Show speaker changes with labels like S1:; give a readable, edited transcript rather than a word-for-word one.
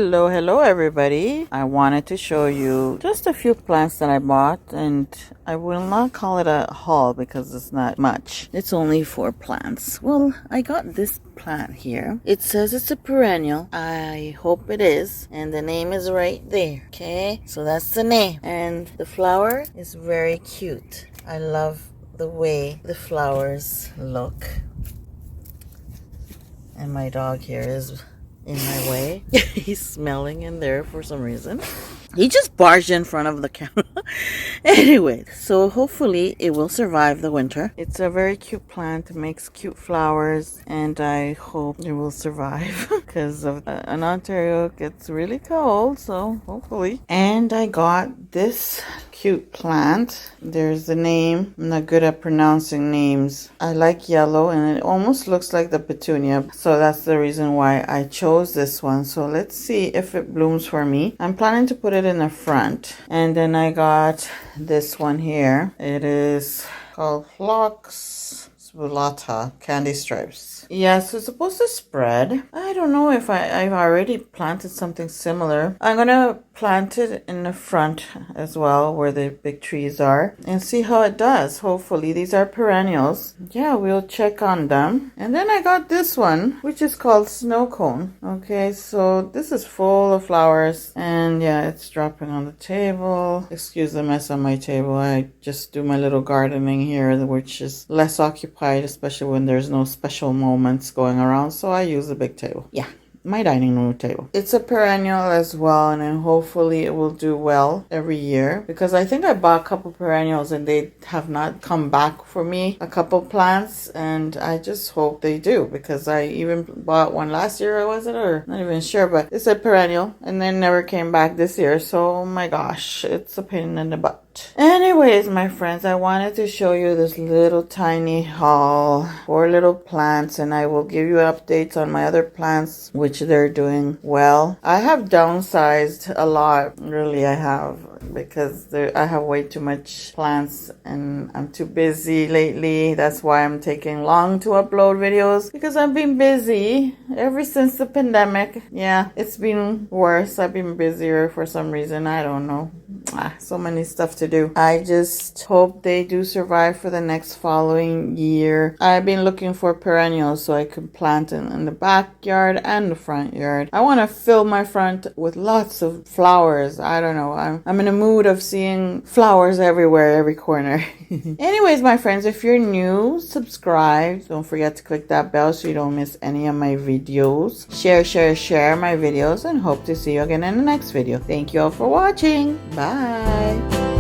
S1: Hello everybody. I wanted to show you just a few plants that I bought, and I will not call it a haul because it's not much. It's only 4 plants. Well, I got this plant here. It says it's a perennial. I hope it is, and the name is right there. Okay, so that's the name, and the flower is very cute. I love the way the flowers look. And my dog here is in my way. He's smelling in there for some reason. He just barged in front of the camera. Anyway, so hopefully it will survive the winter. It's a very cute plant. It makes cute flowers, and I hope it will survive because in Ontario it gets really cold, so hopefully. And I got this cute plant. There's the name. I'm not good at pronouncing names. I like yellow, and it almost looks like the petunia, so that's the reason why I chose this one. So let's see if it blooms for me. I'm planning to put it in the front. And then I got this one here. It is called Phlox Spulata Candy Stripes. Yeah, so it's supposed to spread. I don't know if I've already planted something similar. I'm gonna plant it in the front as well, where the big trees are, and see how it does. Hopefully these are perennials. Yeah, we'll check on them. And then I got this one, which is called Snow Cone. Okay, so this is full of flowers, and yeah, it's dropping on the table. Excuse the mess on my table. I just do my little gardening here, which is less occupied, especially when there's no special moments going around, so I use the big table. Yeah, my dining room table. It's a perennial as well, and then hopefully it will do well every year, because I think I bought a couple perennials and they have not come back for me, a couple plants, and I just hope they do, because I even bought one last year, was it, or not even sure, but it's a perennial and then never came back this year, so oh my gosh, it's a pain in the butt. Anyways, my friends, I wanted to show you this little tiny haul, 4 little plants, and I will give you updates on my other plants, which they're doing well. I have downsized a lot, really I have, because I have way too much plants and I'm too busy lately. That's why I'm taking long to upload videos, because I've been busy ever since the pandemic. Yeah, it's been worse. I've been busier for some reason. I don't know. So many stuff to do. I just hope they do survive for the next following year. I've been looking for perennials so I can plant in the backyard and the front yard. I want to fill my front with lots of flowers. I don't know. I'm in a mood of seeing flowers everywhere, every corner. Anyways, my friends, if you're new, subscribe. Don't forget to click that bell so you don't miss any of my videos. Share my videos, and hope to see you again in the next video. Thank you all for watching. Bye.